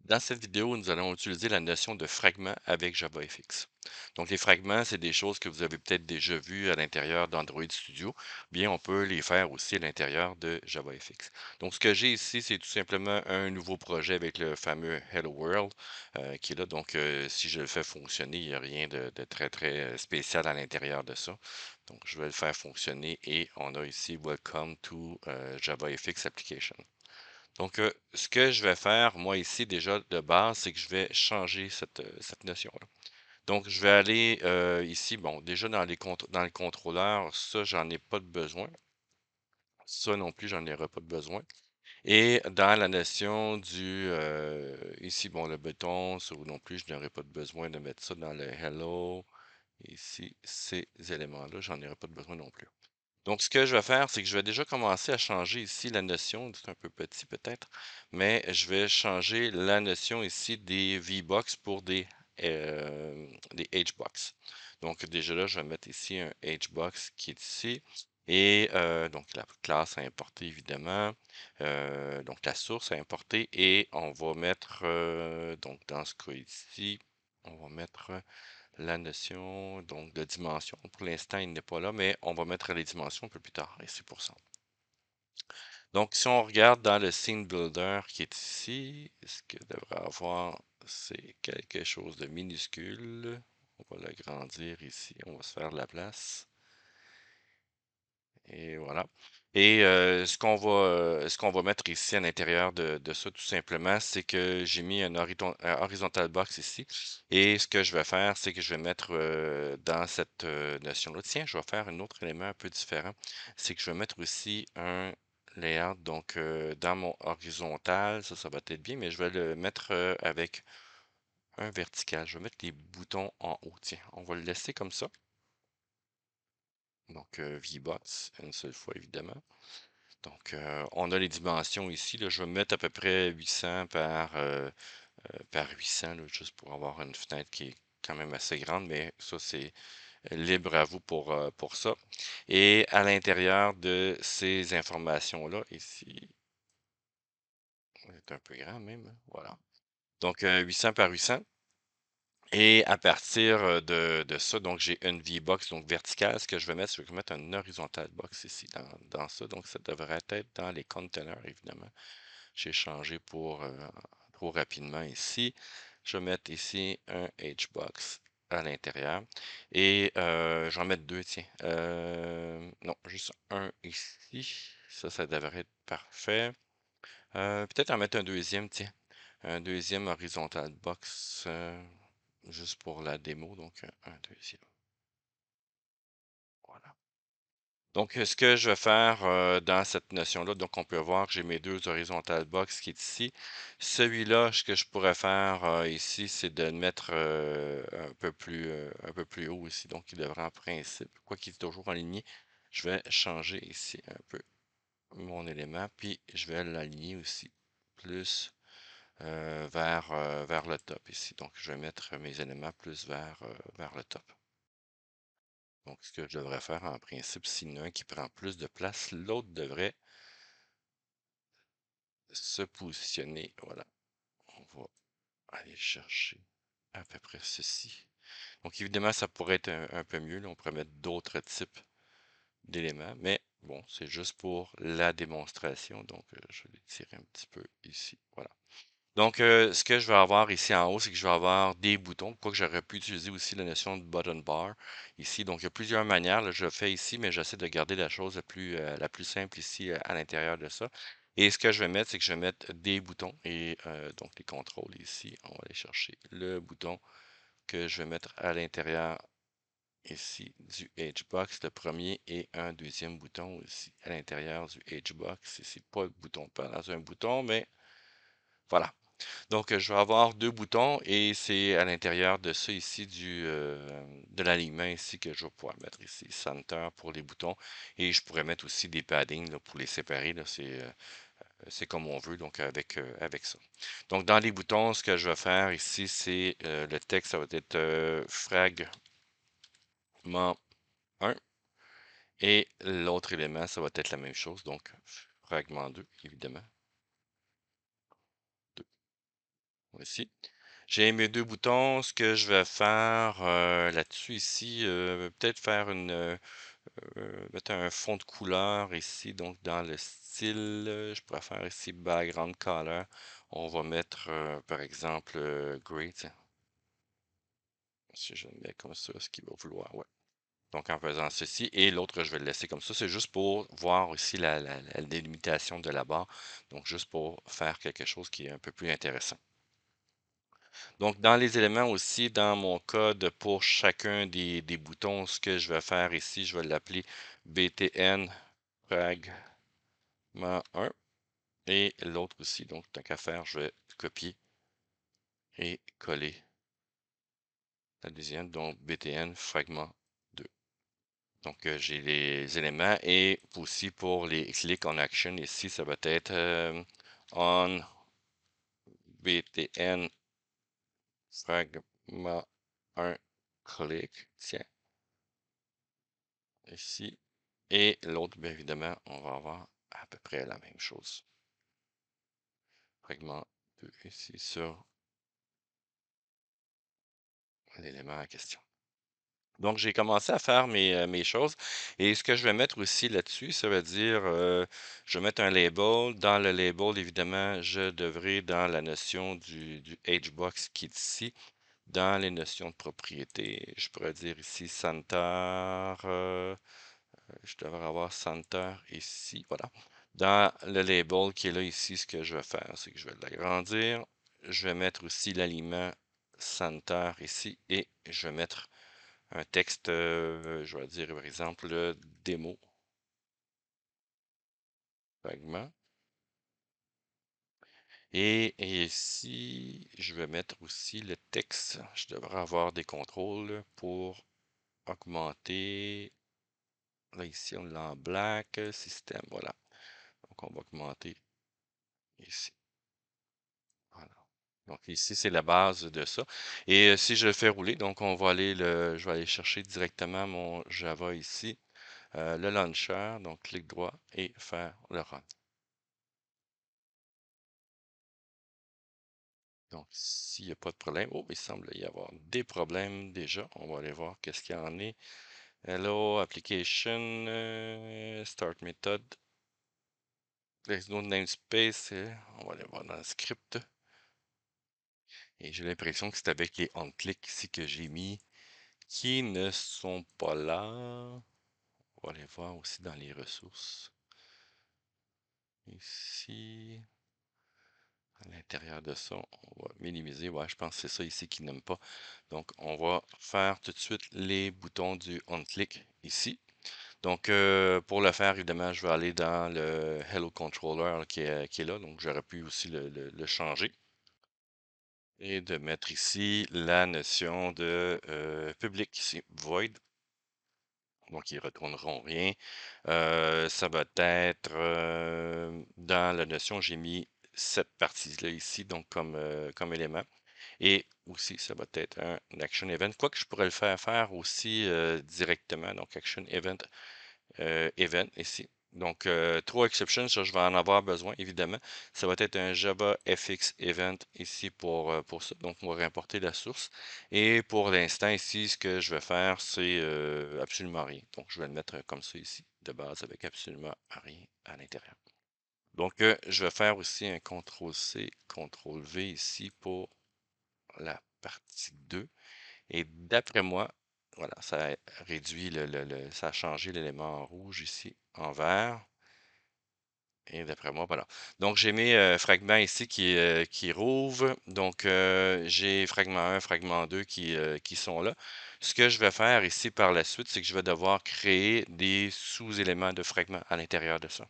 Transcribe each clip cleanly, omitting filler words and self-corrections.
Dans cette vidéo, nous allons utiliser la notion de fragment avec JavaFX. Donc, les fragments, c'est des choses que vous avez peut-être déjà vues à l'intérieur d'Android Studio. Bien, on peut les faire aussi à l'intérieur de JavaFX. Donc, ce que j'ai ici, c'est tout simplement un nouveau projet avec le fameux Hello World qui est là. Donc, si je le fais fonctionner, il n'y a rien de très, très spécial à l'intérieur de ça. Donc, je vais le faire fonctionner et on a ici Welcome to JavaFX Application. Donc, ce que je vais faire, moi, ici, déjà, de base, c'est que je vais changer cette notion-là. Donc, je vais aller ici, bon, déjà dans le contrôleur, ça, j'en ai pas de besoin. Ça non plus, j'en aurai pas de besoin. Et dans la notion ici, bon, le bouton, ça non plus, je n'aurai pas de besoin de mettre ça dans le hello. Ici, ces éléments-là, j'en aurai pas de besoin non plus. Donc, ce que je vais faire, c'est que je vais déjà commencer à changer ici la notion, c'est un peu petit peut-être, mais je vais changer la notion ici des VBox pour des HBox. Donc, déjà là, je vais mettre ici un HBox qui est ici. Et donc, la classe à importer, évidemment. Donc, la source à importer. Et on va mettre, donc, dans ce cas ici, on va mettre la notion donc de dimension. Pour l'instant, il n'est pas là, mais on va mettre les dimensions un peu plus tard, et c'est pour ça. Donc, si on regarde dans le Scene Builder qui est ici, ce que devrait avoir, c'est quelque chose de minuscule. On va l'agrandir ici, on va se faire de la place. Et voilà. Et ce qu'on va mettre ici à l'intérieur de ça, tout simplement, c'est que j'ai mis un horizontal box ici. Et ce que je vais faire, c'est que je vais mettre dans cette notion-là. Tiens, je vais faire un autre élément un peu différent. C'est que je vais mettre aussi un layout. Donc, dans mon horizontal, ça va être bien, mais je vais le mettre avec un vertical. Je vais mettre les boutons en haut. Tiens, on va le laisser comme ça. Donc, VBox, une seule fois, évidemment. Donc, on a les dimensions ici. Là, je vais mettre à peu près 800 par 800, là, juste pour avoir une fenêtre qui est quand même assez grande, mais ça, c'est libre à vous pour ça. Et à l'intérieur de ces informations-là, ici, c'est un peu grand même, hein, voilà. Donc, 800 par 800. Et à partir de ça, donc j'ai une V-box donc verticale. Ce que je vais mettre, c'est que je vais mettre un horizontal box ici dans ça. Donc, ça devrait être dans les containers, évidemment. J'ai changé pour trop rapidement ici. Je vais mettre ici un HBox à l'intérieur. Et je vais en mettre deux, tiens. Non, juste un ici. Ça devrait être parfait. Peut-être en mettre un deuxième, tiens. Un deuxième horizontal box. Juste pour la démo, donc un deuxième. Voilà. Donc, ce que je vais faire dans cette notion-là, donc on peut voir que j'ai mes deux horizontal box qui est ici. Celui-là, ce que je pourrais faire ici, c'est de le mettre un peu plus haut ici. Donc, il devrait en principe, quoi qu'il est toujours aligné, je vais changer ici un peu mon élément, puis je vais l'aligner aussi plus vers le top ici. Donc, je vais mettre mes éléments plus vers le top. Donc, ce que je devrais faire en principe, s'il y en a un qui prend plus de place, l'autre devrait se positionner. Voilà. On va aller chercher à peu près ceci. Donc, évidemment, ça pourrait être un peu mieux. Là. On pourrait mettre d'autres types d'éléments, mais bon, c'est juste pour la démonstration. Donc, je vais les tirer un petit peu ici. Voilà. Donc, ce que je vais avoir ici en haut, c'est que je vais avoir des boutons. Quoique j'aurais pu utiliser aussi la notion de button bar ici. Donc, il y a plusieurs manières. Là, je le fais ici, mais j'essaie de garder la chose la plus simple ici à l'intérieur de ça. Et ce que je vais mettre, c'est que je vais mettre des boutons et donc les contrôles ici. On va aller chercher le bouton que je vais mettre à l'intérieur ici du HBox, le premier, et un deuxième bouton aussi à l'intérieur du HBox. Ici, pas le bouton, pas dans un bouton, mais voilà. Donc, je vais avoir deux boutons et c'est à l'intérieur de ça ici de l'alignement ici que je vais pouvoir mettre ici Center pour les boutons et je pourrais mettre aussi des paddings là, pour les séparer. Là, c'est comme on veut, donc avec ça. Donc, dans les boutons, ce que je vais faire ici, c'est le texte, ça va être fragment 1 et l'autre élément, ça va être la même chose, donc fragment 2, évidemment. 2. ici. J'ai mes 2 boutons. Ce que je vais faire, là-dessus ici, peut-être faire mettre un fond de couleur ici, donc dans le style, je pourrais faire ici background color. On va mettre, par exemple, gray, tiens. Si je le mets comme ça, ce qu'il va vouloir, ouais. Donc en faisant ceci, et l'autre, je vais le laisser comme ça. C'est juste pour voir ici la délimitation de la barre. Donc juste pour faire quelque chose qui est un peu plus intéressant. Donc, dans les éléments aussi, dans mon code pour chacun des boutons, ce que je vais faire ici, je vais l'appeler BTN Fragment 1 et l'autre aussi. Donc, tant qu'à faire, je vais copier et coller la deuxième, donc BTN Fragment 2. Donc, j'ai les éléments et aussi pour les click on action ici, ça va être on BTN Fragment 1 click. Tiens, ici. Et l'autre, bien évidemment, on va avoir à peu près la même chose. Fragment 2 ici sur l'élément en question. Donc, j'ai commencé à faire mes choses. Et ce que je vais mettre aussi là-dessus, ça veut dire, je vais mettre un label. Dans le label, évidemment, je devrais, dans la notion du HBox qui est ici, dans les notions de propriété, je pourrais dire ici center, je devrais avoir center ici, voilà. Dans le label qui est là ici, ce que je vais faire, c'est que je vais l'agrandir. Je vais mettre aussi l'aliment center ici et je vais mettre un texte, je vais dire par exemple démo fragment. Et ici, je vais mettre aussi le texte. Je devrais avoir des contrôles pour augmenter. Là, ici, on l'a en black, système, voilà. Donc, on va augmenter ici. Voilà. Donc ici, c'est la base de ça. Et si je le fais rouler, donc on va aller je vais aller chercher directement mon Java ici, le launcher, donc clic droit et faire le run. Donc s'il n'y a pas de problème, oh, il semble y avoir des problèmes déjà. On va aller voir qu'est-ce qu'il y en est. Hello, application, start method, there's no namespace. On va aller voir dans le script. Et j'ai l'impression que c'est avec les on-click ici que j'ai mis qui ne sont pas là. On va aller voir aussi dans les ressources. Ici, à l'intérieur de ça, on va minimiser. Ouais, je pense que c'est ça ici qui n'aime pas. Donc, on va faire tout de suite les boutons du on-click ici. Donc, pour le faire, évidemment, je vais aller dans le Hello Controller qui est là. Donc, j'aurais pu aussi le changer. Et de mettre ici la notion de public ici, void. Donc, ils retourneront rien. Ça va être dans la notion, j'ai mis cette partie-là ici, donc comme élément. Et aussi, ça va être un action event. Quoique je pourrais le faire aussi directement. Donc, action event event ici. Donc, 3 exceptions, ça, je vais en avoir besoin, évidemment. Ça va être un Java FX event ici pour ça. Donc, on va réimporter la source. Et pour l'instant, ici, ce que je vais faire, c'est absolument rien. Donc, je vais le mettre comme ça ici, de base, avec absolument rien à l'intérieur. Donc, je vais faire aussi un CTRL-C, CTRL-V ici pour la partie 2. Et d'après moi, voilà, ça a réduit ça a changé l'élément en rouge ici en vert. Et d'après moi, voilà. Donc, j'ai mes fragments ici qui rouvrent. Donc, j'ai fragment 1, fragment 2 qui sont là. Ce que je vais faire ici par la suite, c'est que je vais devoir créer des sous-éléments de fragments à l'intérieur de ça.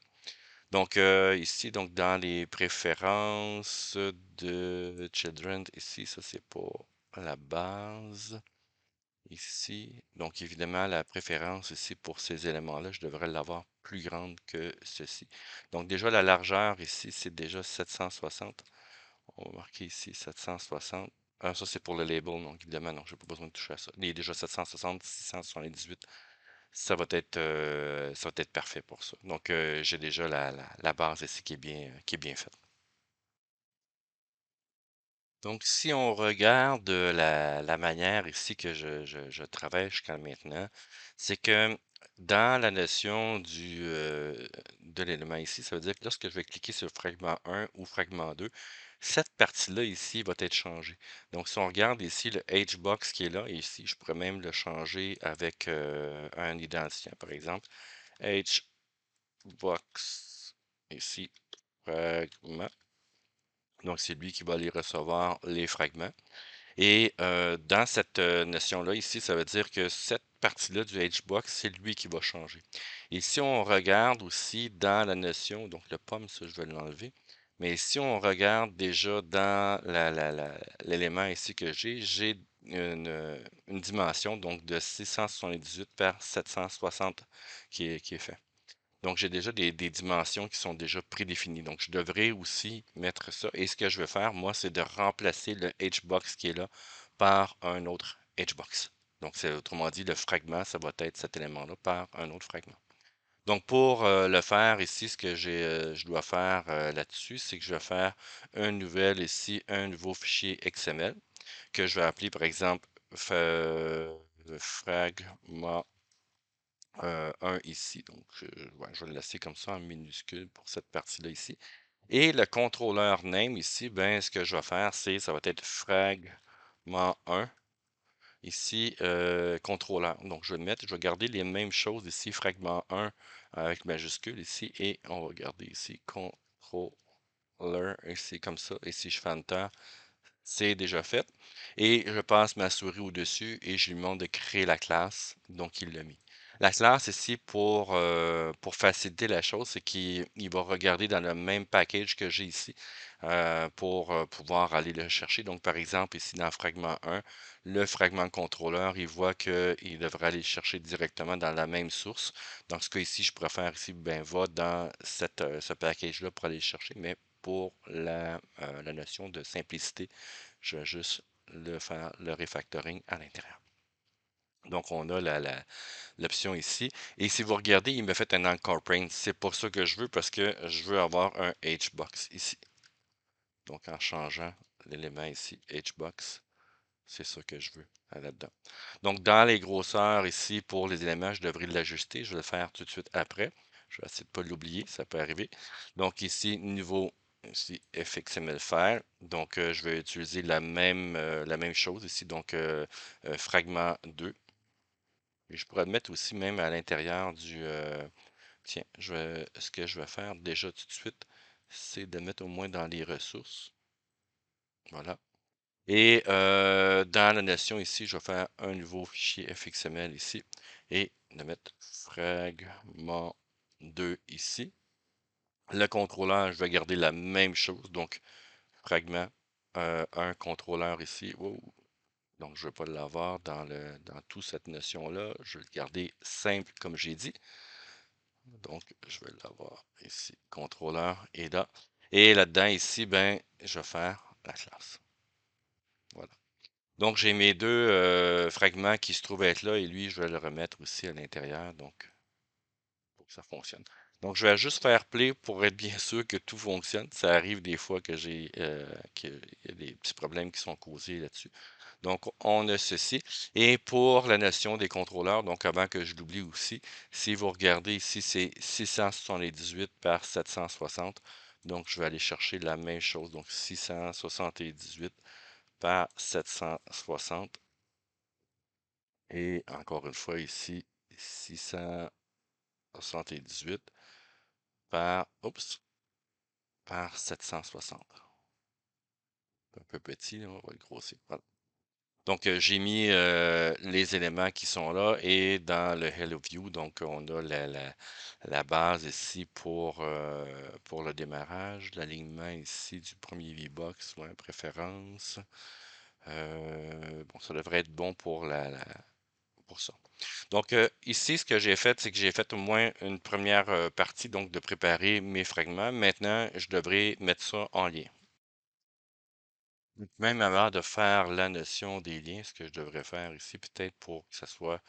Donc, ici, donc dans les préférences de Children, ici, ça c'est pour la base. Ici, donc évidemment, la préférence ici pour ces éléments-là, je devrais l'avoir plus grande que ceci. Donc déjà, la largeur ici, c'est déjà 760. On va marquer ici 760. Ah, ça, c'est pour le label, donc évidemment, non, je n'ai pas besoin de toucher à ça. Il est déjà 760, 678. Ça va être parfait pour ça. Donc, j'ai déjà la base ici qui est bien faite. Donc, si on regarde la manière ici que je travaille jusqu'à maintenant, c'est que dans la notion de l'élément ici, ça veut dire que lorsque je vais cliquer sur fragment 1 ou fragment 2, cette partie-là ici va être changée. Donc, si on regarde ici le Hbox qui est là, et ici, je pourrais même le changer avec un identifiant, par exemple. Hbox, ici, fragment. Donc, c'est lui qui va aller recevoir les fragments. Et dans cette notion-là, ici, ça veut dire que cette partie-là du Hbox, c'est lui qui va changer. Et si on regarde aussi dans la notion, donc le pomme, ça, je vais l'enlever. Mais si on regarde déjà dans l'élément ici que j'ai une dimension donc de 678 par 760 qui est fait. Donc, j'ai déjà des dimensions qui sont déjà prédéfinies. Donc, je devrais aussi mettre ça. Et ce que je vais faire, moi, c'est de remplacer le Hbox qui est là par un autre Hbox. Donc, c'est autrement dit, le fragment, ça va être cet élément-là par un autre fragment. Donc, pour le faire ici, ce que je dois faire là-dessus, c'est que je vais faire un nouveau fichier XML que je vais appeler, par exemple, fragment 1 ici. Donc, ouais, je vais le laisser comme ça en minuscule pour cette partie-là ici. Et le contrôleur name ici, ben, ce que je vais faire, ça va être fragment 1 ici, contrôleur. Donc, je vais le mettre, je vais garder les mêmes choses ici, fragment 1 avec majuscule ici, et on va garder ici contrôleur ici comme ça. Et si je fais Enter, c'est déjà fait. Et je passe ma souris au-dessus et je lui demande de créer la classe. Donc, il l'a mis. La classe ici, pour faciliter la chose, c'est qu'il va regarder dans le même package que j'ai ici pour pouvoir aller le chercher. Donc, par exemple, ici dans fragment 1, le fragment contrôleur, il voit qu'il devrait aller le chercher directement dans la même source. Dans ce cas ici, je pourrais faire ici, ben, va dans ce package-là pour aller le chercher, mais pour la notion de simplicité, je vais juste faire le refactoring à l'intérieur. Donc, on a l'option ici. Et si vous regardez, il me fait un encore print. C'est pour ça que je veux, parce que je veux avoir un Hbox ici. Donc, en changeant l'élément ici, Hbox, c'est ça que je veux là-dedans. Donc, dans les grosseurs ici, pour les éléments, je devrais l'ajuster. Je vais le faire tout de suite après. Je vais essayer de ne pas l'oublier, ça peut arriver. Donc, ici, niveau ici, FXML file. Donc, je vais utiliser la même chose ici. Donc, fragment 2. Et je pourrais le mettre aussi même à l'intérieur tiens, ce que je vais faire déjà tout de suite, c'est de mettre au moins dans les ressources. Voilà. Et dans la notion ici, je vais faire un nouveau fichier FXML ici et de mettre fragment 2 ici. Le contrôleur, je vais garder la même chose, donc fragment un contrôleur ici. Wow. Donc, je ne vais pas l'avoir dans toute cette notion-là. Je vais le garder simple comme j'ai dit. Donc, je vais l'avoir ici, contrôleur et là. Et là-dedans, ici, ben, je vais faire la classe. Voilà. Donc, j'ai mes deux fragments qui se trouvent être là et lui, je vais le remettre aussi à l'intérieur, donc, pour que ça fonctionne. Donc, je vais juste faire play pour être bien sûr que tout fonctionne. Ça arrive des fois qu'il y a des petits problèmes qui sont causés là-dessus. Donc, on a ceci. Et pour la notion des contrôleurs, donc avant que je l'oublie aussi, si vous regardez ici, c'est 678 par 760. Donc, je vais aller chercher la même chose. Donc, 678 par 760. Et encore une fois ici, 678 par 760. Un peu petit, là, on va le grossir. Voilà. Donc, j'ai mis les éléments qui sont là et dans le Hello View, donc on a la base ici pour le démarrage, l'alignement ici du premier VBox, ouais, préférence. Bon, ça devrait être bon pour ça. Donc, ici, ce que j'ai fait, c'est que j'ai fait au moins une première partie, donc de préparer mes fragments. Maintenant, je devrais mettre ça en lien. Même avant de faire la notion des liens, ce que je devrais faire ici, peut-être pour que ça soit,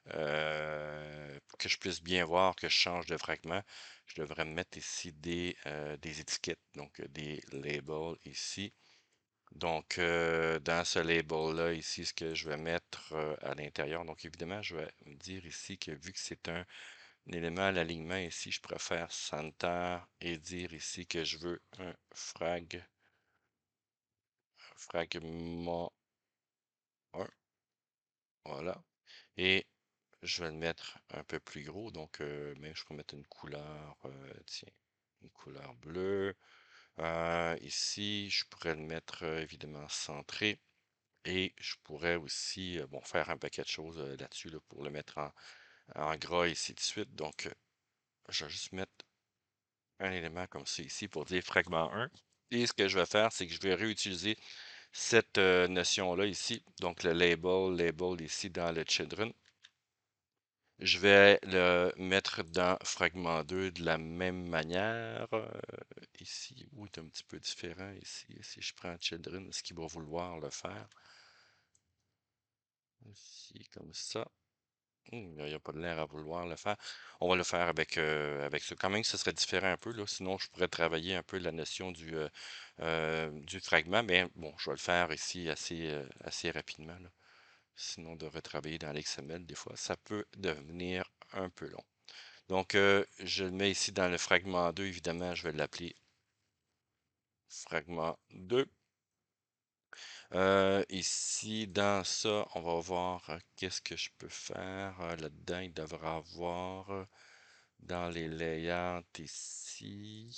pour que je puisse bien voir que je change de fragment, je devrais mettre ici des étiquettes, donc des labels ici. Donc, dans ce label-là, ici, ce que je vais mettre à l'intérieur, donc évidemment, je vais me dire ici que vu que c'est un élément à l'alignement, ici, je préfère center et dire ici que je veux un fragment 1, voilà. Et je vais le mettre un peu plus gros, donc même je peux mettre une couleur, tiens, une couleur bleue. Ici, je pourrais le mettre évidemment centré. Et je pourrais aussi bon, faire un paquet de choses là-dessus là, pour le mettre en gras ici de suite. Donc, je vais juste mettre un élément comme ça ici pour dire fragment 1. Et ce que je vais faire, c'est que je vais réutiliser cette notion-là ici. Donc, le label ici dans le children. Je vais le mettre dans fragment 2 de la même manière. Ici, où est un petit peu différent ici. Si je prends children, est-ce qu'il va vouloir le faire? Ici, comme ça. Il n'y a pas de l'air à vouloir le faire. On va le faire avec ça. Quand même, ce serait différent un peu, là. Sinon, je pourrais travailler un peu la notion du fragment, mais bon, je vais le faire ici assez rapidement, là. Sinon, de retravailler dans l'XML, des fois, ça peut devenir un peu long. Donc, je le mets ici dans le fragment 2, évidemment, je vais l'appeler fragment 2. Ici, dans ça, on va voir qu'est-ce que je peux faire. Là-dedans, il devra avoir dans les layouts ici.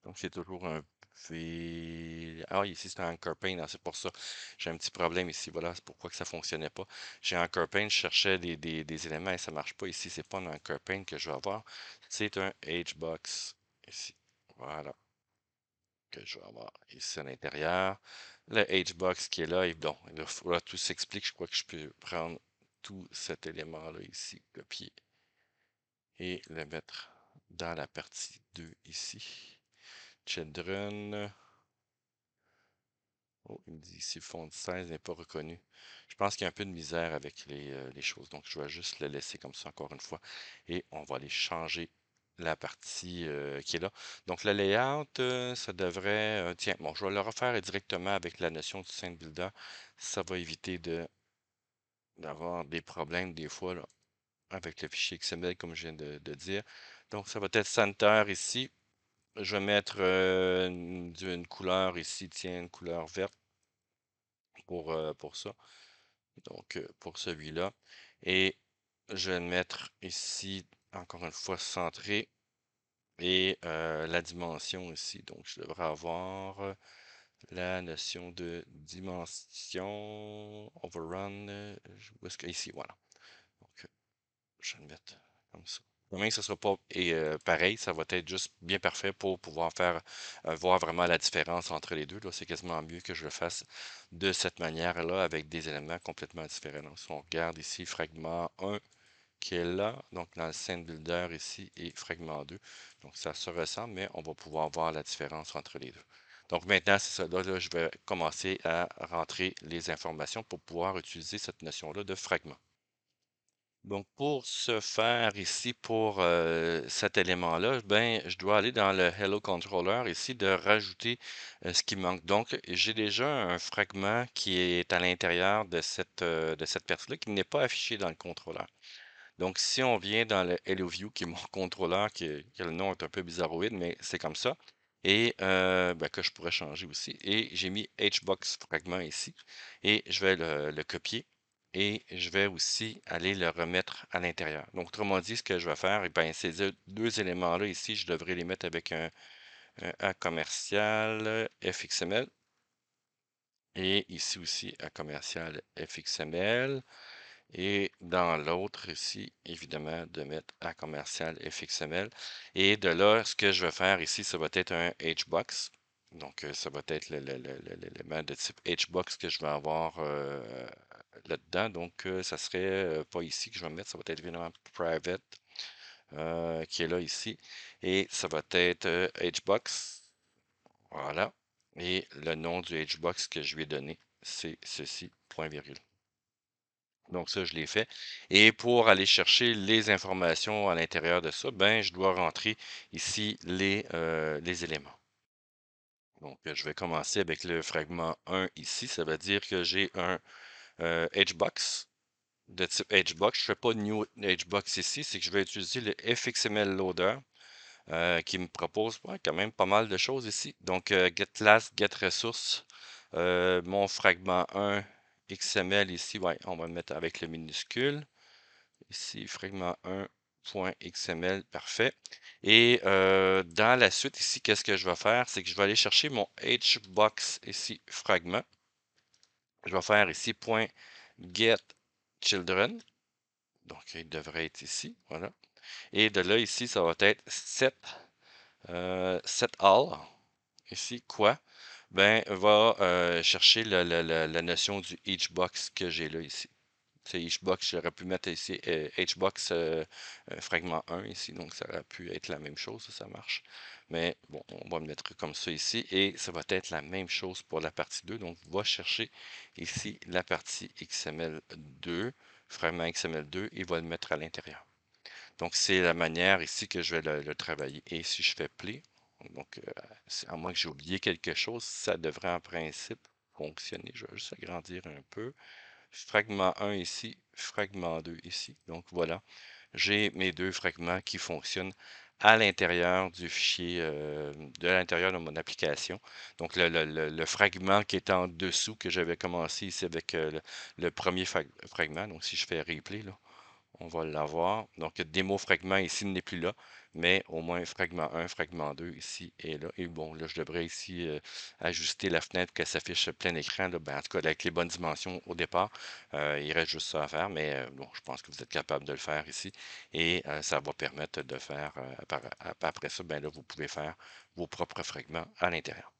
Donc, c'est toujours un V. Ah, ici, c'est un Anchor Paint. Ah, c'est pour ça. J'ai un petit problème ici. Voilà, c'est pourquoi que ça fonctionnait pas. J'ai un Anchor Paint, je cherchais des éléments et ça marche pas. Ici, c'est pas un Anchor Paint que je vais avoir. C'est un HBox ici. Voilà, que je vais avoir ici à l'intérieur. Le HBox qui est là, et donc, là, tout s'explique. Je crois que je peux prendre tout cet élément-là ici, copier et le mettre dans la partie 2 ici. Children. Oh, il me dit ici font 16 n'est pas reconnu. Je pense qu'il y a un peu de misère avec les choses, donc je vais juste le laisser comme ça encore une fois. Et on va aller changer la partie qui est là. Donc le layout, ça devrait. Tiens, bon, je vais le refaire directement avec la notion du scene builder. Ça va éviter d'avoir des problèmes des fois là, avec le fichier XML, comme je viens de dire. Donc ça va être center ici. Je vais mettre une couleur ici, tiens, une couleur verte pour ça. Donc, pour celui-là. Et je vais le mettre ici, encore une fois, centré. Et la dimension ici. Donc, je devrais avoir la notion de dimension overrun. Où est-ce que, ici, voilà. Donc, je vais le mettre comme ça. Quand même, ce ne sera pas pareil, ça va être juste bien parfait pour pouvoir faire voir vraiment la différence entre les deux. Là, c'est quasiment mieux que je le fasse de cette manière-là avec des éléments complètement différents. Donc, si on regarde ici, fragment 1 qui est là, donc dans le scene builder ici, et fragment 2. Donc, ça se ressemble, mais on va pouvoir voir la différence entre les deux. Donc maintenant, c'est ça. Là, je vais commencer à rentrer les informations pour pouvoir utiliser cette notion-là de fragment. Donc, pour ce faire ici, pour cet élément-là, ben, je dois aller dans le Hello Controller ici de rajouter ce qui manque. Donc, j'ai déjà un fragment qui est à l'intérieur de cette partie-là qui n'est pas affiché dans le contrôleur. Donc, si on vient dans le Hello View, qui est mon contrôleur, qui a le nom est un peu bizarroïde, mais c'est comme ça, et ben, que je pourrais changer aussi. Et j'ai mis HBox fragment ici, et je vais le copier, et je vais aussi aller le remettre à l'intérieur. Donc, autrement dit, ce que je vais faire, eh ben, ces deux éléments-là ici, je devrais les mettre avec un A commercial FXML, et ici aussi A commercial FXML. Et dans l'autre ici, évidemment, de mettre à commercial FXML. Et de là, ce que je vais faire ici, ça va être un HBox. Donc, ça va être l'élément de type HBox que je vais avoir là-dedans. Donc, ça serait pas ici que je vais mettre, ça va être évidemment private qui est là ici. Et ça va être HBox. Voilà. Et le nom du HBox que je lui ai donné, c'est ceci, point virgule. Donc ça, je l'ai fait. Et pour aller chercher les informations à l'intérieur de ça, ben, je dois rentrer ici les éléments. Donc, je vais commencer avec le fragment 1 ici. Ça veut dire que j'ai un HBox de type HBox. Je ne fais pas de New HBox ici, c'est que je vais utiliser le FXML Loader qui me propose ouais, quand même pas mal de choses ici. Donc, get class, get ressources. Mon fragment 1 XML ici, ouais, on va le mettre avec le minuscule. Ici, fragment 1.xml, parfait. Et dans la suite ici, qu'est-ce que je vais faire? C'est que je vais aller chercher mon HBox ici, fragment. Je vais faire ici .get children. Donc, il devrait être ici, voilà. Et de là, ici, ça va être set all. Ici, quoi? Ben, va chercher la notion du each box que j'ai là ici. C'est HBox, j'aurais pu mettre ici HBox fragment 1 ici, donc ça aurait pu être la même chose, ça marche. Mais bon, on va le mettre comme ça ici et ça va être la même chose pour la partie 2. Donc, va chercher ici la partie XML2, fragment XML2 et va le mettre à l'intérieur. Donc, c'est la manière ici que je vais le travailler. Et si je fais play, donc, à moins que j'ai oublié quelque chose, ça devrait en principe fonctionner. Je vais juste agrandir un peu. Fragment 1 ici, fragment 2 ici. Donc, voilà, j'ai mes deux fragments qui fonctionnent à l'intérieur du fichier, de l'intérieur de mon application. Donc, le fragment qui est en dessous que j'avais commencé ici avec le premier fragment. Donc, si je fais replay, là, on va l'avoir. Donc, démo fragment ici n'est plus là, mais au moins fragment 1, fragment 2 ici et là. Et bon, là, je devrais ici ajuster la fenêtre que ça affiche plein écran. Là. Ben, en tout cas, avec les bonnes dimensions au départ, il reste juste ça à faire, mais bon, je pense que vous êtes capable de le faire ici. Et ça va permettre de faire, après ça, ben là, vous pouvez faire vos propres fragments à l'intérieur.